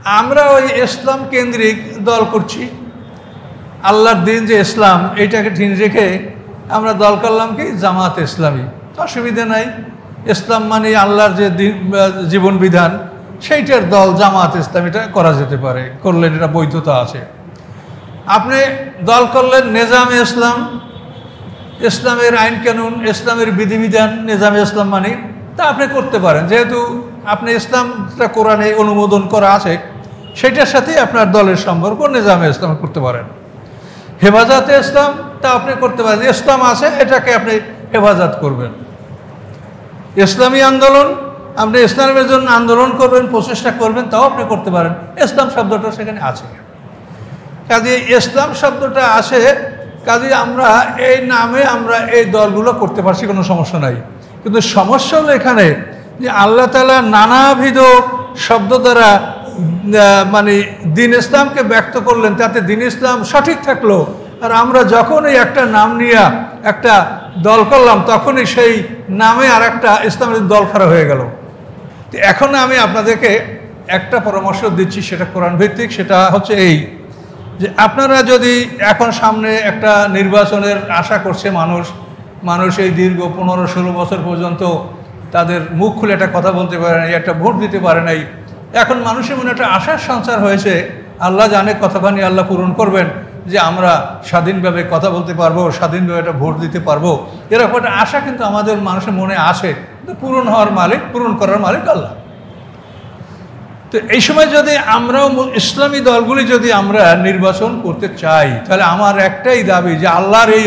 আমরা ওই ইসলাম কেন্দ্রিক দল করছি, আল্লাহর দিন যে ইসলাম এইটাকে ঠিক রেখে আমরা দল করলাম কি জামাত ইসলামী। অসুবিধা নাই, ইসলাম মানে আল্লাহর যে জীবন বিধান সেইটার দল জামাত ইসলামীটা করা যেতে পারে, করলেন এটা বৈধতা আছে। আপনি দল করলেন নেজামে ইসলাম, ইসলামের আইন কানুন ইসলামের বিধিবিধান নেজামে ইসলাম মানে তা আপনি করতে পারেন, যেহেতু আপনি ইসলামটা কোরআনে অনুমোদন করা আছে সেটার সাথেই আপনার দলের সম্পর্ক নেজামে ইসলাম করতে পারেন। হেফাজতে ইসলাম তা আপনি করতে পারেন, ইসলাম আছে এটাকে আপনি হেফাজত করবেন। ইসলামী আন্দোলন, আপনি ইসলামের জন্য আন্দোলন করবেন, প্রচেষ্টা করবেন, তাও আপনি করতে পারেন, ইসলাম শব্দটা সেখানে আছে। কাজে ইসলাম শব্দটা আছে, কাজে আমরা এই নামে আমরা এই দলগুলো করতে পারছি, কোনো সমস্যা নাই। কিন্তু সমস্যা হলো এখানে যে আল্লাহ তাআলা নানাবিধ শব্দ দ্বারা মানে দিন ইসলামকে ব্যক্ত করলেন, তাতে দিন ইসলাম সঠিক থাকলো। আর আমরা যখন এই একটা নাম নিয়ে একটা দল করলাম তখনই সেই নামে আর একটা ইসলামের দল খাড়া হয়ে গেল। তো এখন আমি আপনাদেরকে একটা পরামর্শ দিচ্ছি, সেটা কোরআন ভিত্তিক, সেটা হচ্ছে এই যে আপনারা যদি এখন সামনে একটা নির্বাচনের আশা করছে মানুষ এই দীর্ঘ 15-16 বছর পর্যন্ত তাদের মুখ খুলে একটা কথা বলতে পারে নাই, একটা ভোট দিতে পারে নাই। এখন মানুষের মনে একটা আশার সঞ্চার হয়েছে, আল্লাহ জানে কতখানি আল্লাহ পূরণ করবেন, যে আমরা স্বাধীনভাবে কথা বলতে পারবো, স্বাধীনভাবে একটা ভোট দিতে পারবো, এরকম একটা আশা কিন্তু আমাদের মানুষের মনে আসে। কিন্তু পূরণ করার মালিক আল্লাহ। তো এই সময় যদি আমরাও ইসলামী দলগুলি যদি আমরা নির্বাচন করতে চাই, তাহলে আমার একটাই দাবি যে আল্লাহর এই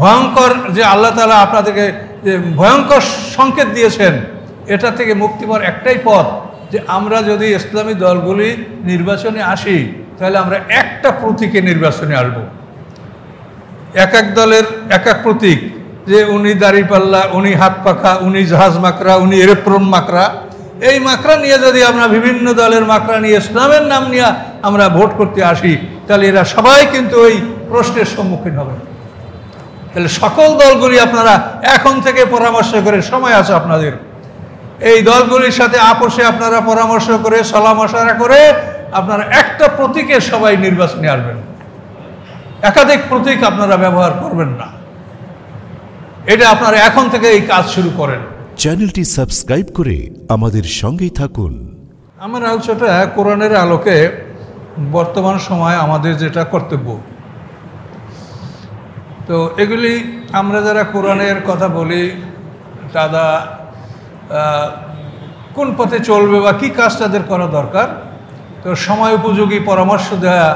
ভয়ঙ্কর যে আল্লাহ তাআলা আপনাদেরকে যে ভয়ঙ্কর সংকেত দিয়েছেন, এটা থেকে মুক্তি পাওয়ার একটাই পথ যে আমরা যদি ইসলামী দলগুলি নির্বাচনে আসি, তাহলে আমরা একটা প্রতীকে নির্বাচনে আসব। এক এক দলের এক এক প্রতীক, যে উনি দাড়িপাল্লা, উনি হাত পাখা, উনি জাহাজ মাকড়া, উনি এরোপ্লেন মাকড়া, এই মাকড়া নিয়ে যদি আমরা বিভিন্ন দলের মাকড়া নিয়ে ইসলামের নাম নিয়ে আমরা ভোট করতে আসি, তাহলে এরা সবাই কিন্তু ওই প্রশ্নের সম্মুখীন হবে। তাহলে সকল দলগুলি আপনারা এখন থেকে পরামর্শ করে, সময় আছে আপনাদের, এই দলগুলির সাথে আপোষে আপনারা পরামর্শ করে সলাহ মশওয়ারা করে আপনারা একটা প্রতীকে সবাই নির্বাচনে আসবেন। একাধিক প্রতীক আপনারা ব্যবহার করবেন না, এটা আপনারা এখন থেকে এই কাজ শুরু করেন। চ্যানেলটি সাবস্ক্রাইব করে আমাদের সঙ্গেই থাকুন। আমার আলোচনাটা কোরআনের আলোকে বর্তমান সময় আমাদের যেটা কর্তব্য, তো এগুলি আমরা যারা কোরআনের কথা বলি তারা কোন পথে চলবে বা কী কাজ তাদের করা দরকার, তো সময় উপযোগী পরামর্শ দেওয়া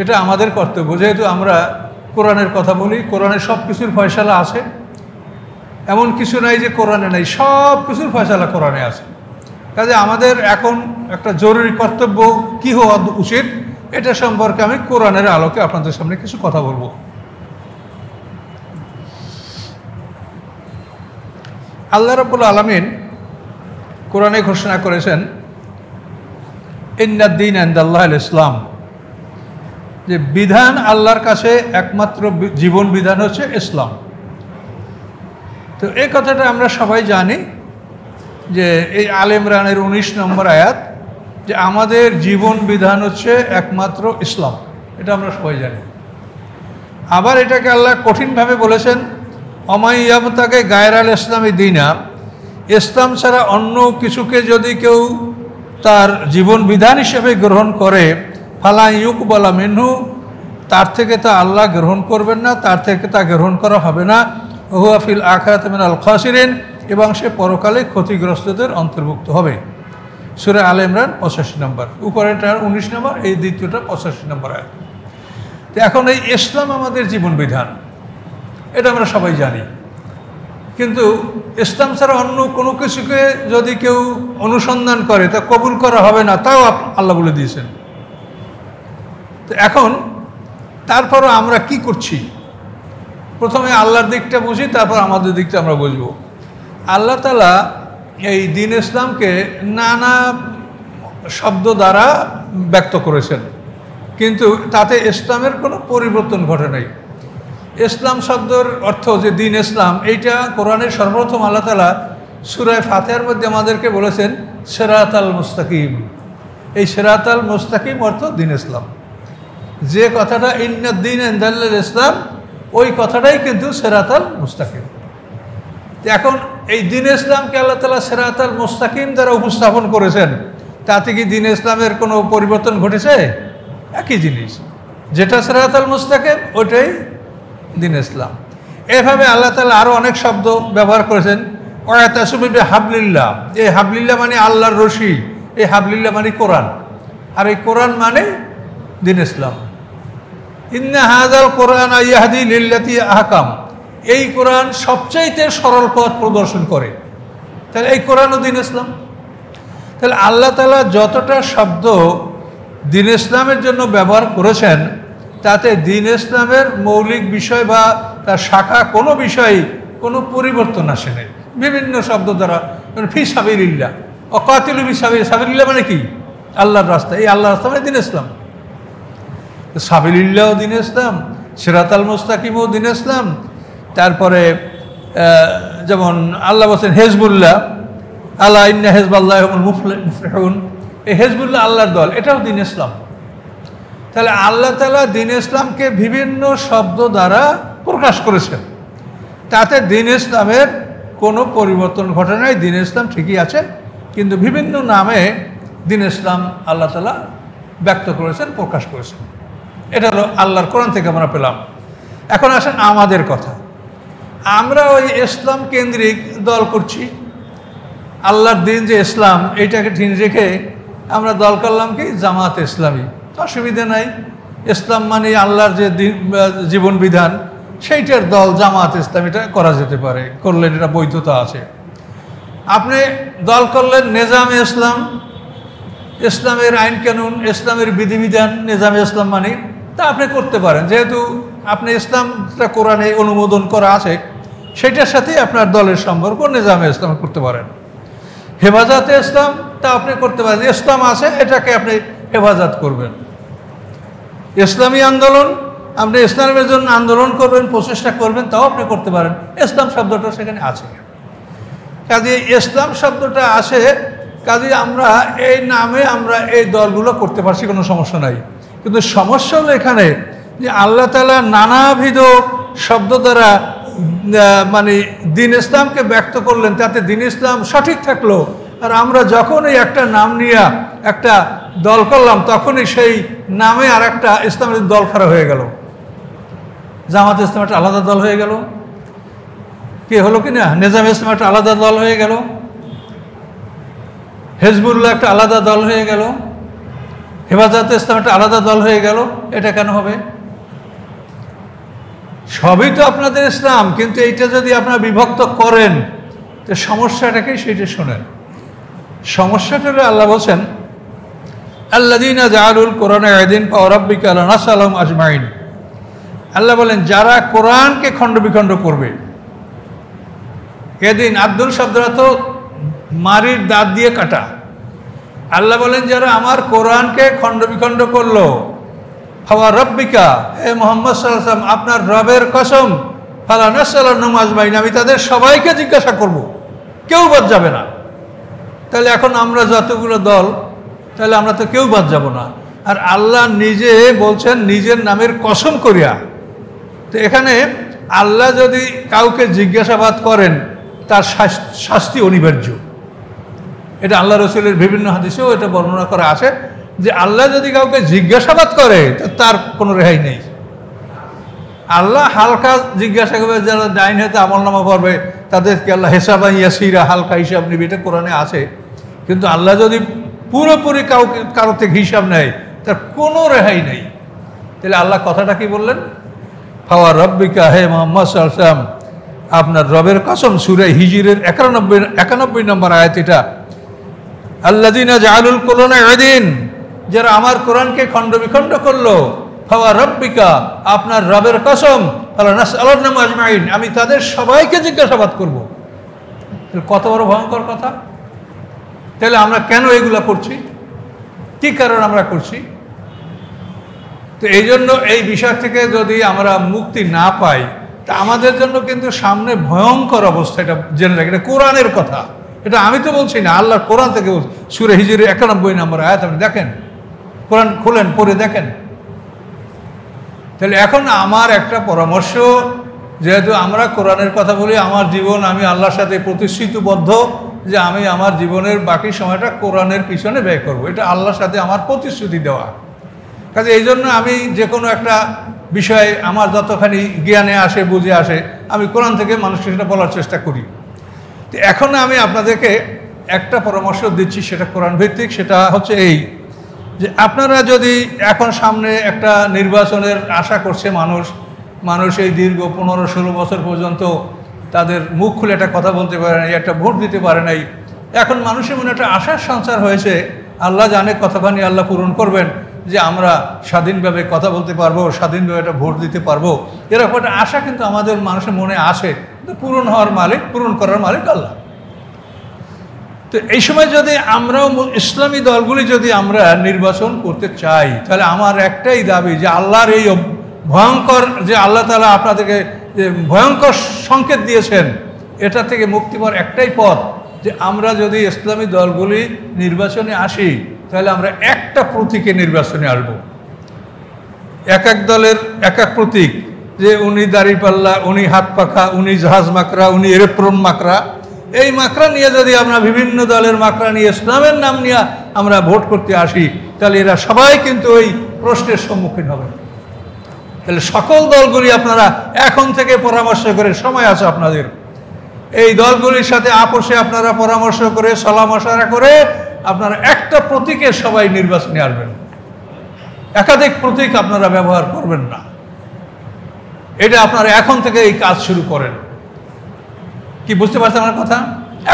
এটা আমাদের কর্তব্য। যেহেতু আমরা কোরআনের কথা বলি, কোরআনের সব কিছুর ফয়সালা আছে, এমন কিছু নাই যে কোরআনে নেই, সব কিছুর ফয়সালা কোরআনে আছে। কাজে আমাদের এখন একটা জরুরি কর্তব্য কী হওয়া উচিত, এটা সম্পর্কে আমি কোরআনের আলোকে আপনাদের সামনে কিছু কথা বলবো। আল্লাহ রাব্বুল আলামিন কোরআনে ঘোষণা করেছেন ইন্নাদ-দীন ইনদাল্লাহিল ইসলাম, যে বিধান আল্লাহর কাছে একমাত্র জীবন বিধান হচ্ছে ইসলাম। তো এই কথাটা আমরা সবাই জানি, যে এই আলে ইমরানের 19 নম্বর আয়াত, যে আমাদের জীবন বিধান হচ্ছে একমাত্র ইসলাম, এটা আমরা সবাই জানি। আবার এটাকে আল্লাহ কঠিনভাবে বলেছেন, অমাইয়াবতাকে গায়রাল ইসলামী দিনা, ইসলাম ছাড়া অন্য কিছুকে যদি কেউ তার জীবন বিধান হিসেবে গ্রহণ করে, ফালা ইউকবালা মিনহু, তার থেকে তা আল্লাহ গ্রহণ করবেন না, তার থেকে তা গ্রহণ করা হবে না, হুয়া ফিল আখিরাতি মিনাল খাসিরিন, এবং সে পরকালে ক্ষতিগ্রস্তদের অন্তর্ভুক্ত হবে। সূরা আলে ইমরান 85 নম্বর, উপরেরটা 19 নম্বর, এই দ্বিতীয়টা 85 নম্বর আয়াত। তো এখন এই ইসলাম আমাদের জীবন বিধান, এটা আমরা সবাই জানি, কিন্তু ইসলাম ছাড়া অন্য কোনো কিছুকে যদি কেউ অনুসন্ধান করে তা কবুল করা হবে না, তাও আল্লাহ বলে দিয়েছেন। তো এখন তারপরও আমরা কি করছি, প্রথমে আল্লাহর দিকটা বুঝি, তারপর আমাদের দিকটা আমরা বুঝবো। আল্লাহ তাআলা এই দ্বীন ইসলামকে নানা শব্দ দ্বারা ব্যক্ত করেছেন, কিন্তু তাতে ইসলামের কোনো পরিবর্তন ঘটে নাই। ইসলাম শব্দের অর্থ যে দ্বীন ইসলাম, এইটা কোরআনের সর্বপ্রথম আল্লাহ তাআলা সূরা ফাতিহার মধ্যে আমাদেরকে বলেছেন সিরাতাল মুস্তাকিম, এই সিরাতাল মুস্তাকিম অর্থ দিন ইসলাম। যে কথাটা ইন্নাদ্দিন ইনদাল্লাল ইসলাম, ওই কথাটাই কিন্তু সিরাতাল মুস্তাকিম। এখন এই দিন ইসলামকে আল্লাহ তাআলা সিরাতাল মুস্তাকিম দ্বারা উপস্থাপন করেছেন, তাতে কি দিন ইসলামের কোনো পরিবর্তন ঘটেছে? একই জিনিস, যেটা সিরাতাল মুস্তাকিম ওইটাই দিন ইসলাম। এভাবে আল্লাহ তাআলা আরও অনেক শব্দ ব্যবহার করেছেন। ওয়াতাসিমু বিহাবলিল্লাহ, এই হাবলিল্লাহ মানে আল্লাহর রশি, এই হাবলিল্লাহ মানে কোরআন, আর এই কোরআন মানে দিন ইসলাম। ইন্না হাযাল কোরআন ইয়াহদি লিল্লাতি আহকাম, এই কোরআন সবচাইতে সরল পথ প্রদর্শন করে। তাহলে এই কোরআনও দিন ইসলাম। তাহলে আল্লাহ তাআলা যতটা শব্দ দিন ইসলামের জন্য ব্যবহার করেছেন, তাতে দিন ইসলামের মৌলিক বিষয় বা তার শাখা কোনো বিষয়ে কোনো পরিবর্তন আসে নাই। বিভিন্ন শব্দ দ্বারা, ফি সাবিলিল্লাহ, অকাতিলু ফি সাবিলিল্লাহ মানে কি? আল্লাহর রাস্তা। এই আল্লাহর রাস্তা মানে দিন ইসলাম। সাবিলিল্লাহও দিন ইসলাম, সিরাতাল মুস্তাকিমও দিন ইসলাম। তারপরে যেমন আল্লাহ বলছেন হেজবুল্লাহ, আল্লাহ ইন্না হেজবাল্লাহি হুমুল মুফলিহুন, এই হেজবুল্লাহ আল্লাহর দল, এটাও দিন ইসলাম। তাহলে আল্লাহ তাআলা দিন ইসলামকে বিভিন্ন শব্দ দ্বারা প্রকাশ করেছেন, তাতে দিন ইসলামের কোনো পরিবর্তন ঘটে নাই। দিন ইসলাম ঠিকই আছে, কিন্তু বিভিন্ন নামে দিন ইসলাম আল্লাহ তাআলা ব্যক্ত করেছেন, প্রকাশ করেছেন। এটা হলো আল্লাহর কোরআন থেকে আমরা পেলাম। এখন আসেন আমাদের কথা। আমরা ওই ইসলাম কেন্দ্রিক দল করছি, আল্লাহর দিন যে ইসলাম, এইটাকে ঠিক রেখে আমরা দল করলাম কি জামাত ইসলামী। অসুবিধা নাই, ইসলাম মানে আল্লাহর যে জীবন বিধান, সেইটার দল জামাত ইসলাম, এটা করা যেতে পারে, করলেন, এটা বৈধতা আছে। আপনি দল করলেন নেজামে ইসলাম, ইসলামের আইন কানুন, ইসলামের বিধিবিধান নেজামে ইসলাম মানে, তা আপনি করতে পারেন, যেহেতু আপনি ইসলামটা কোরআনে অনুমোদন করা আছে, সেটার সাথেই আপনার দলের সম্পর্ক নেজামে ইসলাম করতে পারেন। হেফাজতে ইসলাম, তা আপনি করতে পারেন, ইসলাম আছে এটাকে আপনি হেফাজত করবেন। ইসলামী আন্দোলন, আপনি ইসলামের জন্য আন্দোলন করবেন, প্রচেষ্টা করবেন, তাও আপনি করতে পারেন। ইসলাম শব্দটা সেখানে আছে, কাজে ইসলাম শব্দটা আছে, কাজে আমরা এই নামে আমরা এই দলগুলো করতে পারছি, কোনো সমস্যা নাই। কিন্তু সমস্যা হলো এখানে যে আল্লাহ তাআলা নানাবিধ শব্দ দ্বারা মানে দিন ইসলামকে ব্যক্ত করলেন, তাতে দিন ইসলাম সঠিক থাকলো। আর আমরা যখন এই একটা নাম নিয়ে একটা দল করলাম, তখনই সেই নামে আর একটা ইসলামের দল খাড়া হয়ে গেল। জামাত ইসলাম একটা আলাদা দল হয়ে গেল, কি হলো কি না? নেজামে ইসলাম একটা আলাদা দল হয়ে গেল, হেজবুল্লাহ একটা আলাদা দল হয়ে গেল, হেফাজতে ইসলাম একটা আলাদা দল হয়ে গেল। এটা কেন হবে? সবই তো আপনাদের ইসলাম, কিন্তু এইটা যদি আপনারা বিভক্ত করেন, তো সমস্যাটাকে সেইটা শোনেন। সমস্যাটা হলো আল্লাহ বলছেন আল্লাযীনা জাআলুল কোরআনা ইয়াদিন ফাওরাব্বিকা লানাসআলুহুম আজমাইন। আল্লাহ বলেন যারা কোরআনকে খণ্ড বিখণ্ড করবে, এদিন আব্দুল শব্দটা তো মারির দাঁত দিয়ে কাটা। আল্লাহ বলেন যারা আমার কোরআনকে খণ্ড বিখণ্ড করলো, ফাওরাব্বিকা, হে মুহাম্মদ সাল্লাল্লাহু আলাইহি ওয়াসাল্লাম, আপনার রবের কসম, ফালানাসআলুহুম আজমাইন, আমি তাদের সবাইকে জিজ্ঞাসা করব, কেউ বাদ যাবে না। তাহলে এখন আমরা যতগুলো দল, তাহলে আমরা তো কেউ বাদ যাব না। আর আল্লাহ নিজে বলছেন নিজের নামের কসম করিয়া। তো এখানে আল্লাহ যদি কাউকে জিজ্ঞাসাবাদ করেন, তার শাস্তি অনিবার্য। এটা আল্লাহ রসুলের বিভিন্ন হাদিসেও এটা বর্ণনা করা আছে যে আল্লাহ যদি কাউকে জিজ্ঞাসাবাদ করে, তার কোনো রেহাই নেই। আল্লাহ হালকা জিজ্ঞাসা করবে, যারা ডাইন হাতে আমলনামা পড়বে তাদেরকে আল্লাহ হেসাবা ইয়াসিরা, হালকা হিসাব নিবে, এটা কোরআনে আছে। কিন্তু আল্লাহ যদি পুরোপুরি কারো থেকে হিসাব নেয়, তার কোনো রেহাই নেই। তাহলে আল্লাহ কথাটা কি বললেন? ফাওরাব্বিকা, হে মুহাম্মদ সাল্লাল্লাহু আলাইহি ওয়াসাল্লাম, আপনার রবের কসম। সূরা হিজরের 91 নম্বর আয়াত এটা। আল্লাযীনা জাআলুল কোরআনা ইয়াদিন, যারা আমার কোরআনকে খণ্ড বিখণ্ড করলো, ফাওরাব্বিকা, আপনার রবের কসম, ফালানাসআলুহুম আজমাইন, আমি তাদের সবাইকে জিজ্ঞাসাবাদ করব। কত বড় ভয়ঙ্কর কথা! তাহলে আমরা কেন এগুলা করছি? কি কারণ আমরা করছি? তো এই জন্য এই বিষয় থেকে যদি আমরা মুক্তি না পাই, তা আমাদের জন্য কিন্তু সামনে ভয়ঙ্কর অবস্থা, এটা জেনে রাখি। এটা কোরআনের কথা, এটা আমি তো বলছি না, আল্লাহর কোরআন থেকে বলছি। সূরা হিজরের 91 নম্বর আয়াত আপনি দেখেন, কোরআন খুলেন, পড়ে দেখেন। তাহলে এখন আমার একটা পরামর্শ, যেহেতু আমরা কোরআনের কথা বলি, আমার জীবন আমি আল্লাহর সাথে প্রতিশ্রুতিবদ্ধ যে আমি আমার জীবনের বাকি সময়টা কোরআনের পিছনে ব্যয় করব, এটা আল্লাহর সাথে আমার প্রতিশ্রুতি দেওয়া। কাজে এই জন্য আমি যে কোনো একটা বিষয়ে আমার যতখানি জ্ঞানে আসে, বুঝে আসে, আমি কোরআন থেকে মানুষকে সেটা বলার চেষ্টা করি। তো এখন আমি আপনাদেরকে একটা পরামর্শ দিচ্ছি, সেটা কোরআন ভিত্তিক। সেটা হচ্ছে এই যে আপনারা যদি এখন সামনে একটা নির্বাচনের আশা করছে মানুষ এই দীর্ঘ 15-16 বছর পর্যন্ত তাদের মুখ খুলে একটা কথা বলতে পারে নাই, একটা ভোট দিতে পারে নাই। এখন মানুষের মনে একটা আশার সঞ্চার হয়েছে, আল্লাহ জানে কতখানি আল্লাহ পূরণ করবেন, যে আমরা স্বাধীনভাবে কথা বলতে পারবো, স্বাধীনভাবে একটা ভোট দিতে পারবো, এরকম একটা আশা কিন্তু আমাদের মানুষের মনে আসে। কিন্তু পূরণ করার মালিক আল্লাহ। তো এই সময় যদি আমরাও ইসলামী দলগুলি যদি আমরা নির্বাচন করতে চাই, তাহলে আমার একটাই দাবি যে আল্লাহর এই ভয়ঙ্কর, যে আল্লাহ তাআলা আপনাদেরকে যে ভয়ঙ্কর সংকেত দিয়েছেন, এটা থেকে মুক্তি পাওয়ার একটাই পথ, যে আমরা যদি ইসলামী দলগুলি নির্বাচনে আসি, তাহলে আমরা একটা প্রতীকে নির্বাচনে আসব। এক এক দলের এক এক প্রতীক, যে উনি দাড়িপাল্লা, উনি হাত পাখা, উনি জাহাজ মাকড়া, উনি এরোপ্লেন মাকড়া, এই মাকড়া নিয়ে যদি আমরা বিভিন্ন দলের মাকড়া নিয়ে ইসলামের নাম নিয়ে আমরা ভোট করতে আসি, তাহলে এরা সবাই কিন্তু ওই প্রশ্নের সম্মুখীন হবে। তাহলে সকল দলগুলি আপনারা এখন থেকে পরামর্শ করে, সময় আছে আপনাদের, এই দলগুলির সাথে আপোষে আপনারা পরামর্শ করে, সলাহ মশওয়ারা করে আপনারা একটা প্রতীকে সবাই নির্বাচনে আসবেন। একাধিক প্রতীক আপনারা ব্যবহার করবেন না। এটা আপনারা এখন থেকে এই কাজ শুরু করেন। কি বুঝতে পারছেন আমার কথা?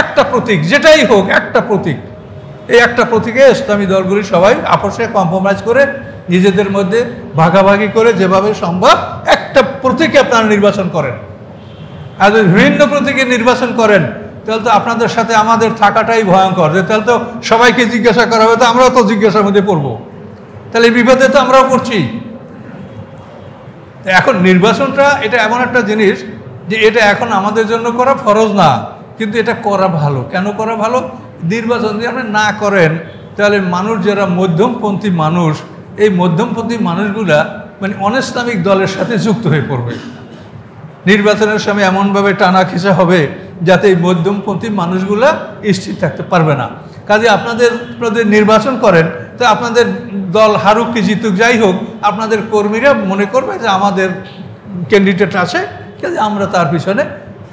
একটা প্রতীক, যেটাই হোক, একটা প্রতীক। এই একটা প্রতীকে ইসলামী দলগুলি সবাই আপোষে কম্প্রোমাইজ করে, নিজেদের মধ্যে ভাগাভাগি করে, যেভাবে সম্ভব একটা প্রতীকে আপনারা নির্বাচন করেন। আর যদি ভিন্ন প্রতীকে নির্বাচন করেন, তাহলে তো আপনাদের সাথে আমাদের থাকাটাই ভয়ঙ্কর। যে তাহলে তো সবাইকে জিজ্ঞাসা করা হবে, তো আমরাও তো জিজ্ঞাসার মধ্যে পড়বো, তাহলে এই বিপদে তো আমরাও পড়ছি। এখন নির্বাচনটা এটা এমন একটা জিনিস যে এটা এখন আমাদের জন্য করা ফরজ না, কিন্তু এটা করা ভালো। কেন করা ভালো? নির্বাচন যদি আপনি না করেন, তাহলে মানুষ যারা মধ্যমপন্থী মানুষ, এই মধ্যমপন্থী মানুষগুলা মানে অনিসলামিক দলের সাথে যুক্ত হয়ে পড়বে। নির্বাচনের সময় এমনভাবে টানা খিচা হবে যাতে এই মধ্যমপন্থী মানুষগুলা স্থির থাকতে পারবে না। কাজে আপনাদের নির্বাচন করেন, তো আপনাদের দল হারুক কি জিতুক যাই হোক, আপনাদের কর্মীরা মনে করবে যে আমাদের ক্যান্ডিডেট আছে, কাজে আমরা তার পিছনে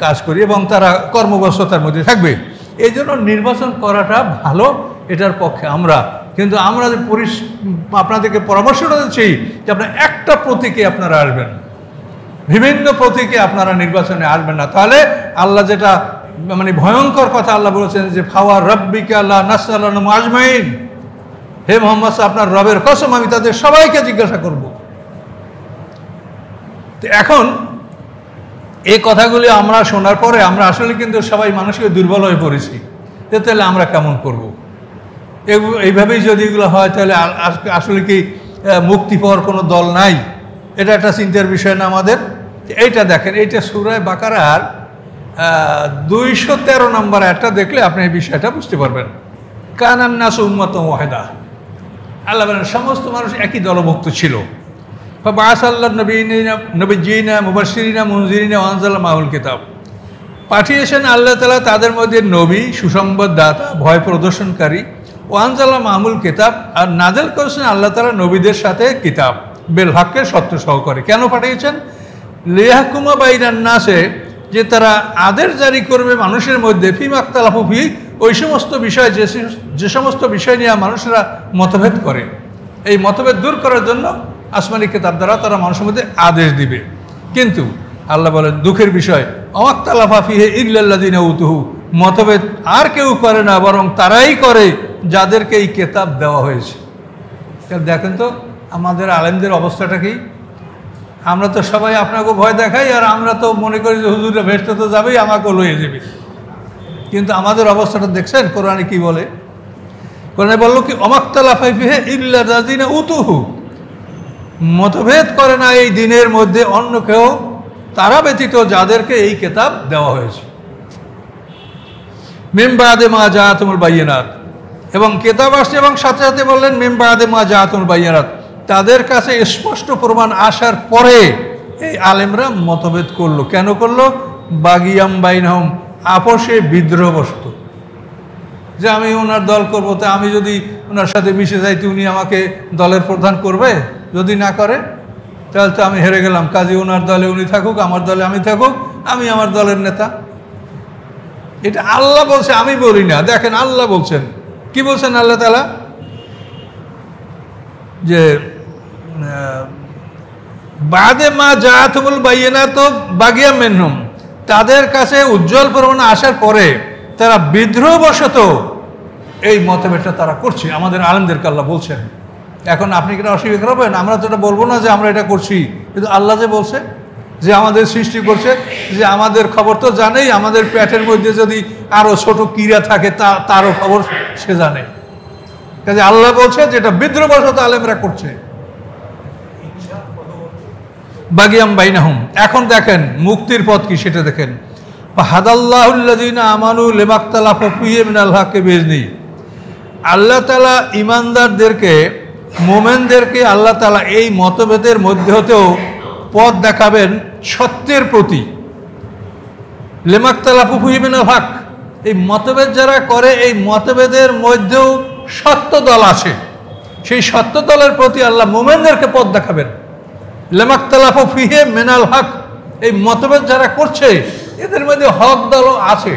কাজ করি এবং তারা কর্মব্যস্ততার মধ্যে থাকবে। এই জন্য নির্বাচন করাটা ভালো, এটার পক্ষে আমরা। কিন্তু আমরা যে আপনাদেরকে পরামর্শটা দিচ্ছি যে আপনার একটা প্রতীকে আপনারা আসবেন, বিভিন্ন প্রতীকে আপনারা নির্বাচনে আসবেন না। তাহলে আল্লাহ যেটা মানে ভয়ঙ্কর কথা আল্লাহ বলেছেন যে ফাওয়া রাব্বিকা লা নাসআলুহুম আজমাইন, হে মুহাম্মদ আপনার রবের কসম আমি তাদের সবাইকে জিজ্ঞাসা করব। তো এখন এই কথাগুলি আমরা শোনার পরে আমরা আসলে কিন্তু সবাই মানুষকে দুর্বল হয়ে পড়েছি, তাহলে আমরা কেমন করব? এইভাবেই যদি এগুলো হয়, তাহলে আসলে কি মুক্তি পাওয়ার কোনো দল নাই? এটা একটা চিন্তার বিষয় না আমাদের। এইটা দেখেন, এইটা সূরা বাকারার 213 নম্বর একটা দেখলে আপনি এই বিষয়টা বুঝতে পারবেন। কানান নাস উম্মাতান ওয়াহিদা, আল্লাহ বলেন সমস্ত মানুষ একই দলভুক্ত ছিল। ফাবাআসাল্লাহু নবিয়্যিনা মুবাশশিরিনা মুনযিরিনা ওয়া আনজালা মাহুল কিতাব, পাঠিয়েছেন আল্লাহ তাআলা তাদের মধ্যে নবী, সুসংবাদদাতা, ভয় প্রদর্শনকারী। ওয়া আনজালা মাহুল কিতাব, আর নাযিল করেছেন আল্লাহ তাআলা নবীদের সাথে কিতাব বেল হকের সত্য সহকারে। কেন পাঠিয়েছেন? লিয়াহকুমা বাইনান নাসে, যে তারা আদেশ জারি করবে মানুষের মধ্যে ফিমা ইখতালাফু ফি, ওই সমস্ত বিষয় যে সমস্ত বিষয় নিয়ে মানুষরা মতভেদ করে, এই মতভেদ দূর করার জন্য আসমানি কিতাব দ্বারা তারা মানুষের মধ্যে আদেশ দিবে। কিন্তু আল্লাহ বলেন দুঃখের বিষয়, ওয়াক্তালাফা ফিহি ইল্লাল্লাযিনা উতুহু, মতভেদ আর কেউ করে না, বরং তারাই করে যাদেরকে এই কিতাব দেওয়া হয়েছে। দেখেন তো আমাদের আলেমদের অবস্থাটা কি? আমরা তো সবাই আপনাকে ভয় দেখাই, আর আমরা তো মনে করি যে হুজুরে ভেস্তে তো যাবেই, আমাকেও লয়ে যাবে। কিন্তু আমাদের অবস্থাটা দেখছেন কোরআনে কি বলে? কোরআনে বললো কি ওয়াক্তালাফা ফিহি ইল্লাল্লাযিনা উতুহু, মতভেদ করে না এই দিনের মধ্যে অন্য কেউ, তারা ব্যতীত যাদেরকে এই কিতাব দেওয়া হয়েছে। মিন বাদে মা জাআতুমুল বায়্যিনাত, এবং কিতাব আসছে এবং সাথে সাথে বললেন মিন বাদে মা জাআতুমুল বায়্যিনাত, তাদের কাছে স্পষ্ট প্রমাণ আসার পরে এই আলেমরা মতভেদ করলো। কেন করলো? বাগিয়াম বাইনহুম, আপোষে বিদ্রোহবশত, যে আমি ওনার দল করবো, তা আমি যদি ওনার সাথে মিশে যাইতে উনি আমাকে দলের প্রধান করবে, যদি না করে তাহলে তো আমি হেরে গেলাম। কাজে ওনার দলে উনি থাকুক, আমার দলে আমি থাকুক, আমি আমার দলের নেতা। এটা আল্লাহ বলছে, আমি বলি না। দেখেন আল্লাহ বলছেন, কি বলছেন আল্লাহ তাআলা? যে বাদে মা জাআতুমুল বায়্যিনাত বাগিয়াম মিনহুম, তাদের কাছে উজ্জ্বল প্রমাণ আসার পরে তারা বিদ্রোহবশত এই মতভেদটা তারা করছে। আমাদের আলেমদেরকে আল্লাহ বলছেন। এখন আপনি কি অস্বীকার করবেন? আমরা তো এটা বলবো না যে আমরা এটা করছি, কিন্তু আল্লাহ যে বলছে, যে আমাদের সৃষ্টি করছে, যে আমাদের খবর তো জানেই, আমাদের পেটের মধ্যে যদি আরো ছোট কীড়া থাকে তারও খবর সে জানে। কাজে আল্লাহ বলছে যেটা বিদ্রোহবশত আলেমরা করছে। বাগিয়াম বাইনাহুম। এখন দেখেন মুক্তির পথ কি সেটা দেখেন। হাদাল্লাহুল্লাযীনা আমানু লিমাখতালাফু ফীহি মিনাল হাক্কি বিইজনি, আল্লাহ তাআলা ঈমানদারদেরকে, মুমিনদেরকে আল্লাহ তাআলা এই মতভেদের মধ্যে হতেও পথ দেখাবেন সত্যের প্রতি। লিমাখতালাফু ফীহি মিনাল হক, এই মতভেদ যারা করে এই মতভেদের মধ্যেও সত্য দল আছে, সেই সত্য দলের প্রতি আল্লাহ মুমিনদেরকে পথ দেখাবেন। লিমাখতালাফু ফীহি মিনাল হক, এই মতভেদ যারা করছে এদের মধ্যে হক দলও আছে।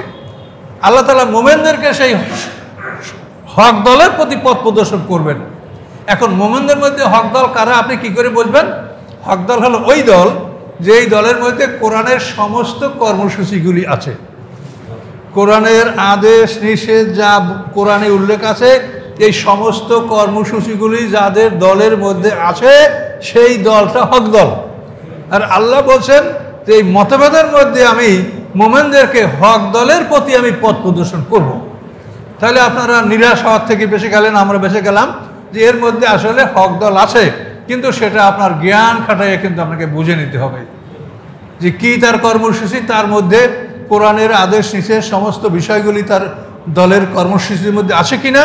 আল্লাহ তাআলা মুমিনদেরকে সেই হক দলের প্রতি পথ প্রদর্শন করবেন। এখন মুমিনদের মধ্যে হক দল কারা আপনি কি করে বুঝবেন? হক দল হলো ওই দল যেই দলের মধ্যে কোরআনের সমস্ত কর্মসূচিগুলি আছে। কোরআনের আদেশ নিষেধ যা কোরআনে উল্লেখ আছে, এই সমস্ত কর্মসূচিগুলি যাদের দলের মধ্যে আছে সেই দলটা হক দল। আর আল্লাহ বলছেন যে এই মতভেদের মধ্যে আমি মুমিনদেরকে হক দলের প্রতি আমি পথ প্রদর্শন করব। তাহলে আপনারা নিরাশ হওয়ার থেকে বেঁচে গেলেন, আমরা বেঁচে গেলাম যে এর মধ্যে আসলে হক দল আছে, কিন্তু সেটা আপনার জ্ঞান খাটাইয়ে কিন্তু আপনাকে বুঝে নিতে হবে যে কি তার কর্মসূচি, তার মধ্যে কোরআনের আদেশ নিষেধ সমস্ত বিষয়গুলি তার দলের কর্মসূচির মধ্যে আছে কিনা।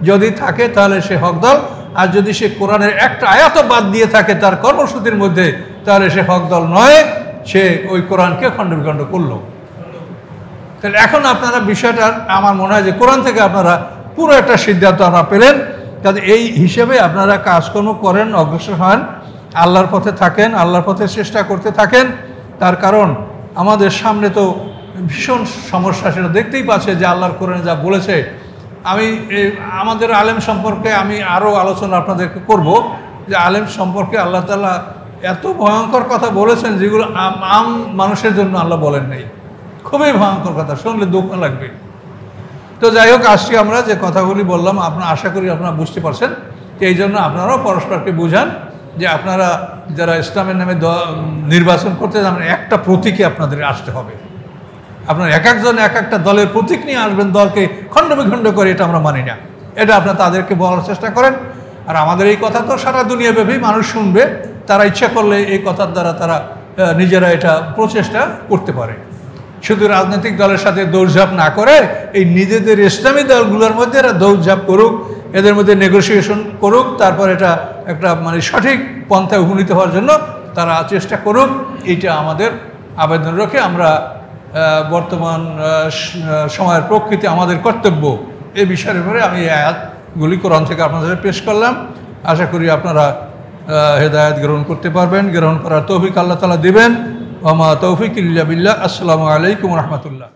যদি থাকে তাহলে সে হক দল, আর যদি সে কোরআনের একটা আয়াত বাদ দিয়ে থাকে তার কর্মসূচির মধ্যে, তাহলে সে হক দল নয়, সে ওই কোরআনকে খণ্ডবিখণ্ড করলো। তাহলে এখন আপনারা বিষয়টা আমার মনে হয় যে কোরআন থেকে আপনারা পুরো একটা সিদ্ধান্ত আপনারা পেলেন। কাজে এই হিসেবে আপনারা কাজকর্ম করেন, অগ্রসর হন, আল্লাহর পথে থাকেন, আল্লাহর পথে চেষ্টা করতে থাকেন। তার কারণ আমাদের সামনে তো ভীষণ সমস্যা, সেটা দেখতেই পাচ্ছে যে আল্লাহর কোরআনে যা বলেছে। আমি আমাদের আলেম সম্পর্কে আমি আরও আলোচনা আপনাদেরকে করব, যে আলেম সম্পর্কে আল্লাহ তাআলা এত ভয়ঙ্কর কথা বলেছেন যেগুলো আম মানুষের জন্য আল্লাহ বলেন নাই। খুবই ভয়ঙ্কর কথা, শুনলে দুঃখ লাগবে। তো যাই হোক, আজকে আমরা যে কথাগুলি বললাম আপনারা আশা করি আপনারা বুঝতে পারছেন। এই জন্য আপনারাও পরস্পরকে বুঝান যে আপনারা যারা ইসলামের নামে নির্বাচন করতে যাবেন, একটা প্রতীকে আপনাদের আসতে হবে। আপনার এক একজন এক একটা দলের প্রতীক নিয়ে আসবেন, দলকে খণ্ড বিখণ্ড করে, এটা আমরা মানি না। এটা আপনারা তাদেরকে বলার চেষ্টা করেন। আর আমাদের এই কথা তো সারা দুনিয়াব্যাপী মানুষ শুনবে, তারা ইচ্ছা করলে এই কথার দ্বারা তারা নিজেরা এটা প্রচেষ্টা করতে পারে। শুধু রাজনৈতিক দলের সাথে দৌড়ঝাঁপ না করে এই নিজেদের ইসলামী দলগুলোর মধ্যে এরা দৌড়ঝাঁপ করুক, এদের মধ্যে নেগোসিয়েশন করুক, তারপর এটা একটা মানে সঠিক পন্থায় উপনীত হওয়ার জন্য তারা চেষ্টা করুক। এইটা আমাদের আবেদন রেখে আমরা বর্তমান সময়ের প্রকৃতি আমাদের কর্তব্য এই বিষয়ের উপরে আমি এই আয়াতগুলি কোরআন থেকে আপনাদের পেশ করলাম। আশা করি আপনারা হেদায়েত গ্রহণ করতে পারবেন, গ্রহণ করার তৌফিক আল্লাহ তাআলা দিবেন। ওয়া মা তৌফিক ইল্লা বিল্লাহ। আসসালামু আলাইকুম ওয়া রাহমাতুল্লাহ।